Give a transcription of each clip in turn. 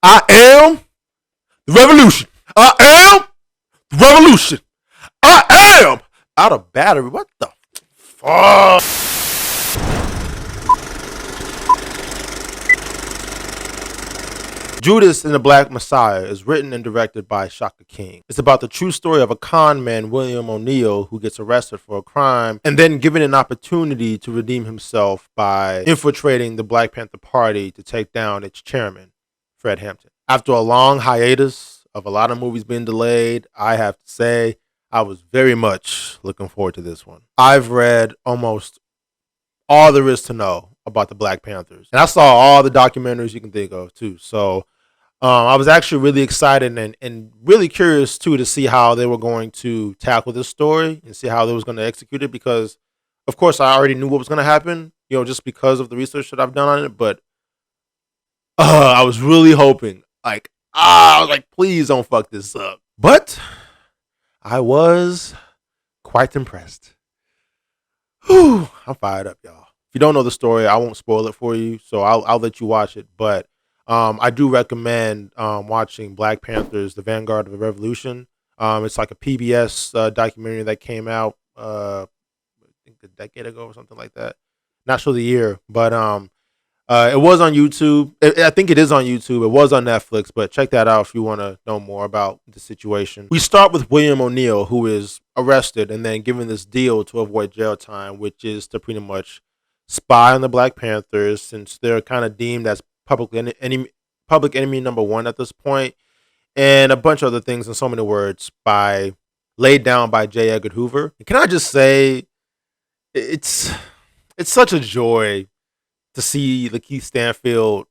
I am the revolution. I am the revolution. I am out of battery. What the fuck? Judas and the Black Messiah is written and directed by Shaka. It's about the true story of a con man, William O'Neill, who gets arrested for a crime and then given an opportunity to redeem himself by infiltrating the Black Panther Party to take down its chairman, Fred Hampton. After a long hiatus of a lot of movies being delayed, I have to say I was very much looking forward to this one. I've read almost all there is to know about the Black Panthers. And I saw all the documentaries you can think of too. So I was actually really excited and really curious too to see how they were going to tackle this story and see how they was going to execute it, because of course I already knew what was going to happen, just because of the research that I've done on it. But I was really hoping, I was like, please don't fuck this up. But I was quite impressed. Whew, I'm fired up, y'all. If you don't know the story, I won't spoil it for you, so I'll let you watch it. But I do recommend watching Black Panthers: The Vanguard of the Revolution. It's like a PBS documentary that came out, I think a decade ago or something like that. Not sure the year, but it was on YouTube. I think it is on YouTube. It was on Netflix, but check that out if you want to know more about the situation. We start with William O'Neill, who is arrested and then given this deal to avoid jail time, which is to pretty much spy on the Black Panthers, since they're kind of deemed as public enemy number one at this point, and a bunch of other things, in so many words, laid down by J. Edgar Hoover. And can I just say, it's such a joy to see Lakeith Stanfield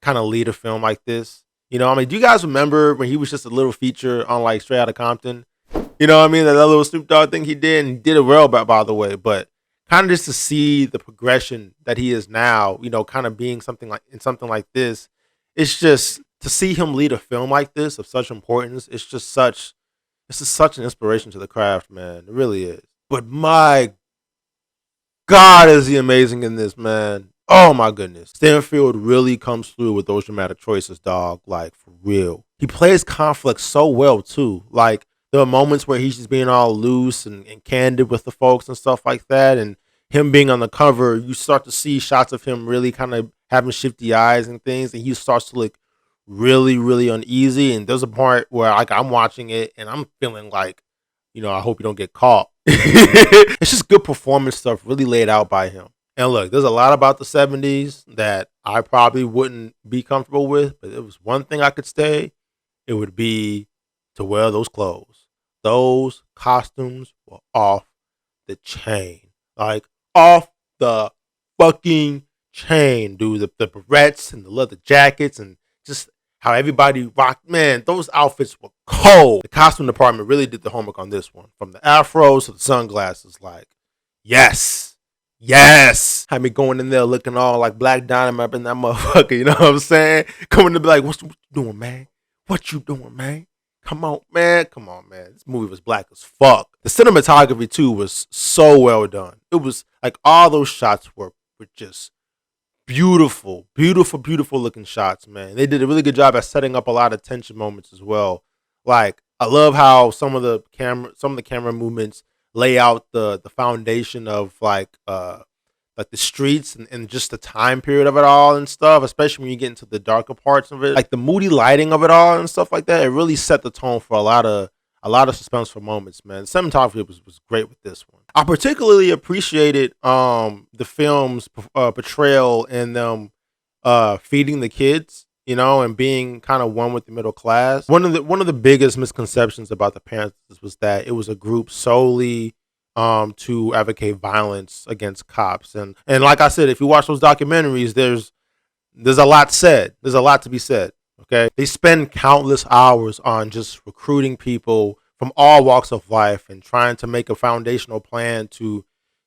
kind of lead a film like this. Do you guys remember when he was just a little feature on Straight Outta Compton? That little Snoop Dogg thing he did, and he did it well, by the way. But kind of just to see the progression that he is now, kind of being something like this, it's just to see him lead a film like this of such importance. It's just such an inspiration to the craft, man. It really is. But my God, is he amazing in this, man. Oh my goodness. Stanfield really comes through with those dramatic choices, dog. For real. He plays conflict so well too. There are moments where he's just being all loose and candid with the folks and stuff like that. And him being on the cover, you start to see shots of him really kind of having shifty eyes and things. And he starts to look really, really uneasy. And there's a part where I'm watching it and I'm feeling I hope you don't get caught. It's just good performance stuff really laid out by him. And look, there's a lot about the 70s that I probably wouldn't be comfortable with, but it was one thing I could say, it would be to wear those clothes. Those costumes were off the chain. Off the fucking chain, dude. The barrettes and the leather jackets and just how everybody rocked. Man, those outfits were cold. The costume department really did the homework on this one. From the afros to the sunglasses, yes. Yes. Had me going in there looking all like Black Dynamite up in that motherfucker, you know what I'm saying? Coming to be like, what you doing, man? What you doing, man? Come on, man. This movie was black as fuck. The cinematography, too, was so well done. It was all those shots were just beautiful, beautiful, beautiful looking shots, man. They did a really good job at setting up a lot of tension moments as well. I love how some of the camera movements lay out the foundation of the streets and just the time period of it all and stuff, especially when you get into the darker parts of it, the moody lighting of it all and stuff like that. It really set the tone for a lot of suspenseful moments, man. The cinematography was great with this one. I particularly appreciated the film's portrayal in them feeding the kids, and being kind of one with the middle class. One of the biggest misconceptions about the Panthers was that it was a group solely to advocate violence against cops. And like I said, if you watch those documentaries, there's a lot said. There's a lot to be said. Okay, they spend countless hours on just recruiting people from all walks of life and trying to make a foundational plan to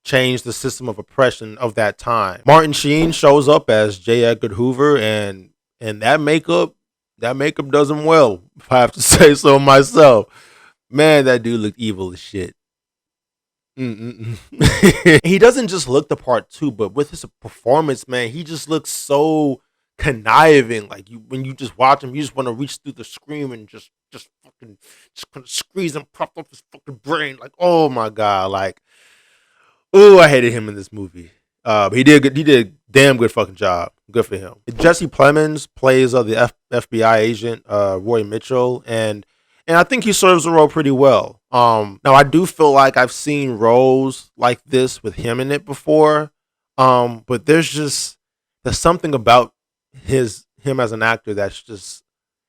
change the system of oppression of that time. Martin Sheen shows up as J. Edgar Hoover, and that makeup does him well, if I have to say so myself. Man, that dude looked evil as shit. He doesn't just look the part too, but with his performance, man, he just looks so conniving. Like when you just watch him, you just want to reach through the screen and just fucking just kind of squeeze and prop up his fucking brain. Like, oh my god, like, oh, I hated him in this movie. But he did good. He did a damn good fucking job. Good for him. Jesse Plemons plays the FBI agent Roy Mitchell, and I think he serves the role pretty well. Now I do feel like I've seen roles like this with him in it before, but there's something about him as an actor that's just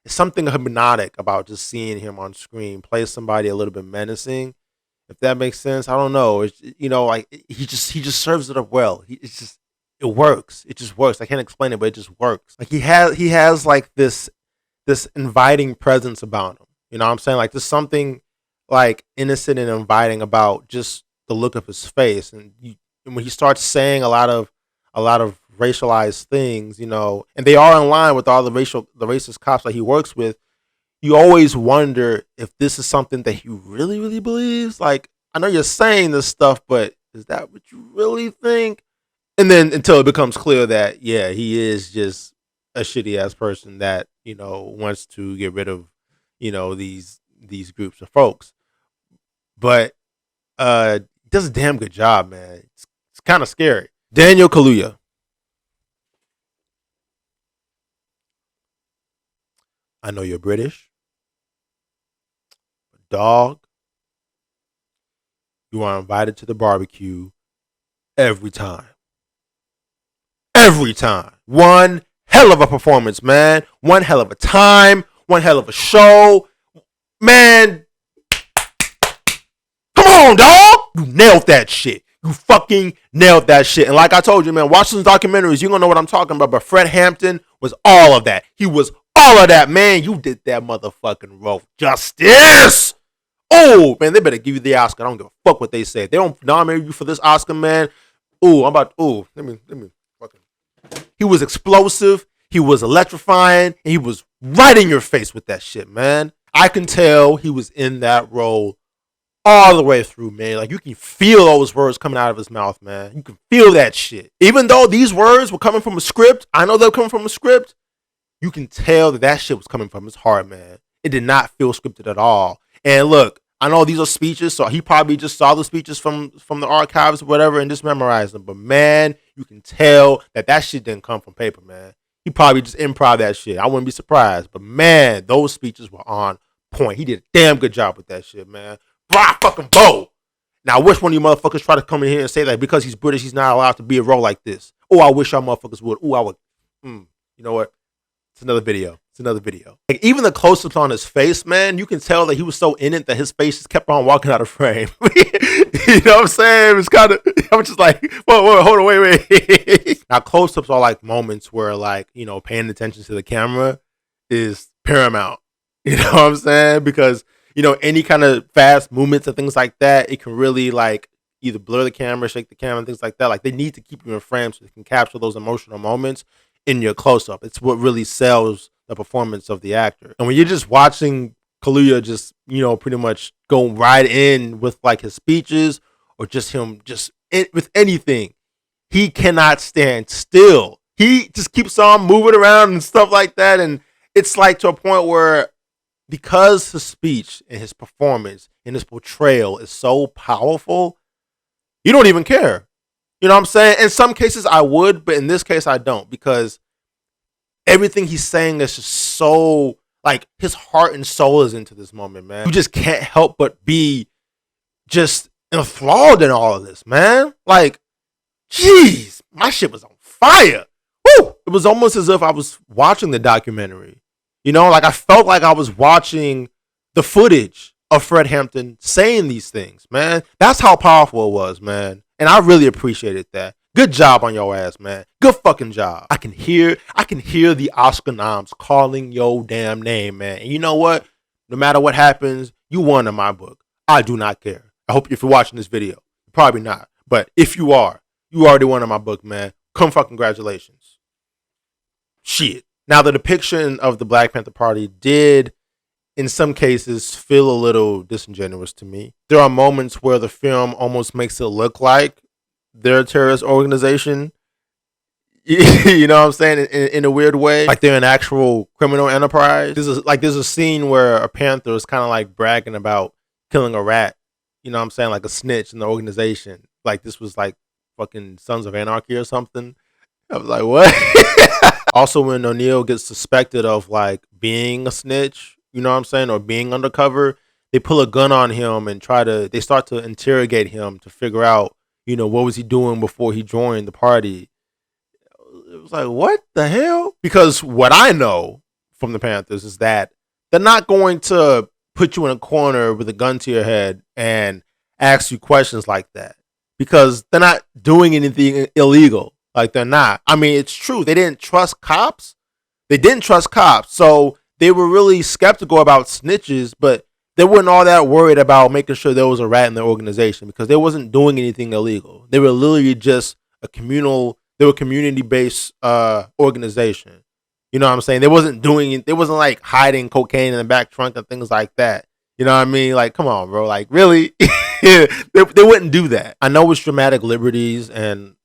it's something hypnotic about just seeing him on screen play somebody a little bit menacing. If that makes sense, I don't know. It's, like he just serves it up well. It works. It just works. I can't explain it, but it just works. Like he has like this inviting presence about him. You know what I'm saying? Like there's something like innocent and inviting about just the look of his face, and when he starts saying a lot of racialized things, and they are in line with all the racist cops that he works with. You always wonder if this is something that he really, really believes. Like, I know you're saying this stuff, but is that what you really think? And then until it becomes clear that, yeah, he is just a shitty ass person that, wants to get rid of, these groups of folks. But does a damn good job, man. It's kind of scary. Daniel Kaluuya. I know you're British. Dog, you are invited to the barbecue every time. Every time. One hell of a performance, man. One hell of a time. One hell of a show. Man, come on, dog. You nailed that shit. You fucking nailed that shit. And like I told you, man, watch those documentaries. You're going to know what I'm talking about. But Fred Hampton was all of that. He was all of that, man. You did that motherfucking role justice. Oh, man, they better give you the Oscar. I don't give a fuck what they say. If they don't nominate you for this Oscar, man. Let me fucking. He was explosive. He was electrifying. And he was right in your face with that shit, man. I can tell he was in that role all the way through, man. Like, you can feel those words coming out of his mouth, man. You can feel that shit. Even though these words were coming from a script, I know they're coming from a script, you can tell that shit was coming from his heart, man. It did not feel scripted at all. And look, I know these are speeches, so he probably just saw the speeches from the archives or whatever and just memorized them. But man, you can tell that shit didn't come from paper, man. He probably just improv that shit. I wouldn't be surprised. But man, those speeches were on point. He did a damn good job with that shit, man. Blah fucking Bo. Now, I wish one of you motherfuckers try to come in here and say that because he's British, he's not allowed to be a role like this. Oh, I wish y'all motherfuckers would. Oh, I would. You know what? It's another video. Like, even the close-ups on his face, man, you can tell that he was so in it that his face just kept on walking out of frame. You know what I'm saying? It was kind of, I'm just like, whoa, hold on, wait. Now, close-ups are like moments where, like, paying attention to the camera is paramount. You know what I'm saying? Because, any kind of fast movements and things like that, it can really, like, either blur the camera, shake the camera, things like that. Like, they need to keep you in frame so they can capture those emotional moments in your close-up. It's what really sells the performance of the actor. And when you're just watching Kaluuya just, pretty much go right in with like his speeches or just him with anything, he cannot stand still. He just keeps on moving around and stuff like that. And it's like to a point where because his speech and his performance and his portrayal is so powerful, you don't even care. You know what I'm saying? In some cases I would, but in this case I don't, because everything he's saying is just so, like, his heart and soul is into this moment, man. You just can't help but be just enthralled in all of this, man. Like, jeez, my shit was on fire. Woo! It was almost as if I was watching the documentary. Like I felt like I was watching the footage of Fred Hampton saying these things, man. That's how powerful it was, man. And I really appreciated that. Good job on your ass, man. Good fucking job. I can hear the Oscar noms calling your damn name, man. And you know what? No matter what happens, you won in my book. I do not care. I hope if you're watching this video, probably not. But if you are, you already won in my book, man. Come fucking congratulations. Shit. Now, the depiction of the Black Panther Party did, in some cases, feel a little disingenuous to me. There are moments where the film almost makes it look like they're a terrorist organization. You know what I'm saying? In a weird way, like they're an actual criminal enterprise. There's a scene where a panther is kind of like bragging about killing a rat. You know what I'm saying? Like a snitch in the organization. Like this was like fucking Sons of Anarchy or something. I was like, what? Also, when O'Neill gets suspected of like being a snitch, you know what I'm saying, or being undercover, they pull a gun on him and they start to interrogate him to figure out, you know, what was he doing before he joined the party. It was like, what the hell? Because what I know from the Panthers is that they're not going to put you in a corner with a gun to your head and ask you questions like that, because they're not doing anything illegal. Like, they're not. I mean, it's true. They didn't trust cops. So they were really skeptical about snitches, but they weren't all that worried about making sure there was a rat in their organization, because they wasn't doing anything illegal. They were literally just they were a community-based organization. You know what I'm saying? They wasn't like hiding cocaine in the back trunk and things like that. You know what I mean? Like, come on, bro. Like, really? they wouldn't do that. I know it's dramatic liberties, and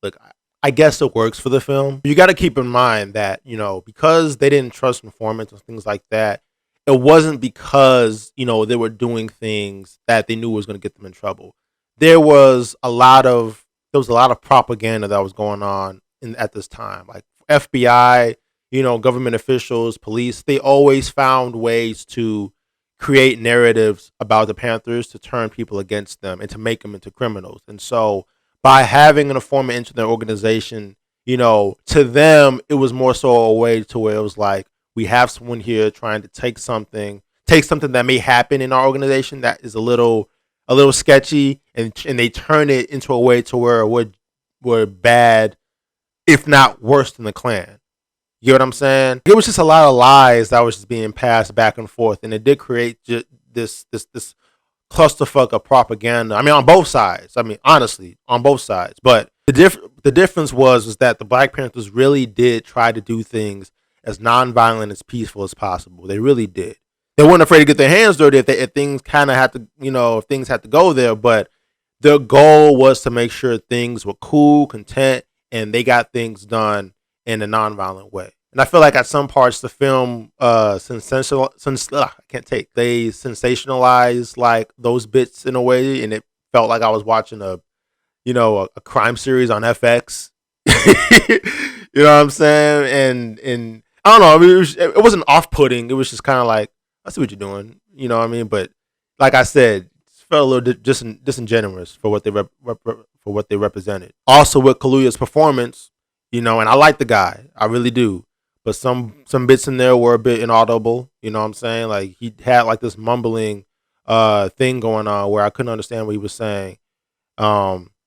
look, I guess it works for the film. You got to keep in mind that, you know, because they didn't trust informants and things like that, it wasn't because, you know, they were doing things that they knew was going to get them in trouble. There was a lot of propaganda that was going on at this time. Like FBI, you know, government officials, police, they always found ways to create narratives about the Panthers to turn people against them and to make them into criminals. And so by having an informant into their organization, you know, to them, it was more so a way to where it was like, we have someone here trying to take something that may happen in our organization that is a little sketchy, and they turn it into a way to where we're bad, if not worse than the Klan. You know what I'm saying? It was just a lot of lies that was just being passed back and forth, and it did create this clusterfuck of propaganda. I mean, on both sides. I mean, honestly, on both sides. But the difference was that the Black Panthers really did try to do things as nonviolent, as peaceful as possible. They really did. They weren't afraid to get their hands dirty if things kind of had to, you know, if things had to go there. But their goal was to make sure things were cool, content, and they got things done in a nonviolent way. And I feel like at some parts the film they sensationalized like those bits in a way, and it felt like I was watching a crime series on FX. You know what I'm saying? And I don't know. I mean, it wasn't off-putting. It was just kind of like, I see what you're doing. You know what I mean? But like I said, it felt a little disingenuous for what they represented. Also, with Kaluuya's performance, you know, and I like the guy, I really do. But some bits in there were a bit inaudible. You know what I'm saying? Like, he had like this mumbling thing going on where I couldn't understand what he was saying.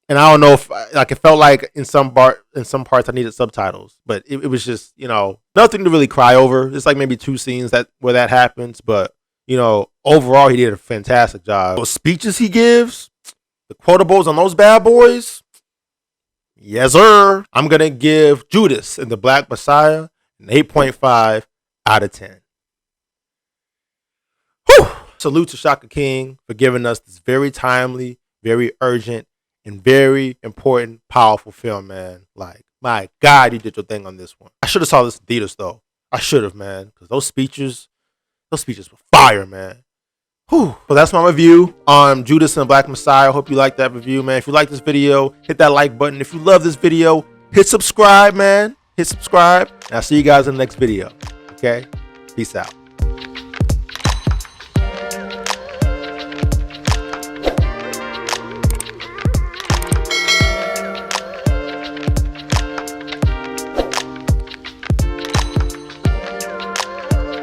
And I don't know if, like, it felt like in some parts I needed subtitles, but it was just, you know, nothing to really cry over. It's like maybe 2 scenes where that happens, but, you know, overall he did a fantastic job. Those speeches he gives, the quotables on those bad boys, yes sir. I'm gonna give Judas and the Black Messiah an 8.5 out of 10. Whew! Salute to Shaka King for giving us this very timely, very urgent, and very important, powerful film, man. Like, my God, you did your thing on this one. I should have saw this in theaters, though. I should have, man, because those speeches were fire, man. Whew. So that's my review on Judas and the Black Messiah. I hope you liked that review, man. If you like this video, hit that like button. If you love this video, hit subscribe, man. Hit subscribe, and I'll see you guys in the next video. Okay? Peace out.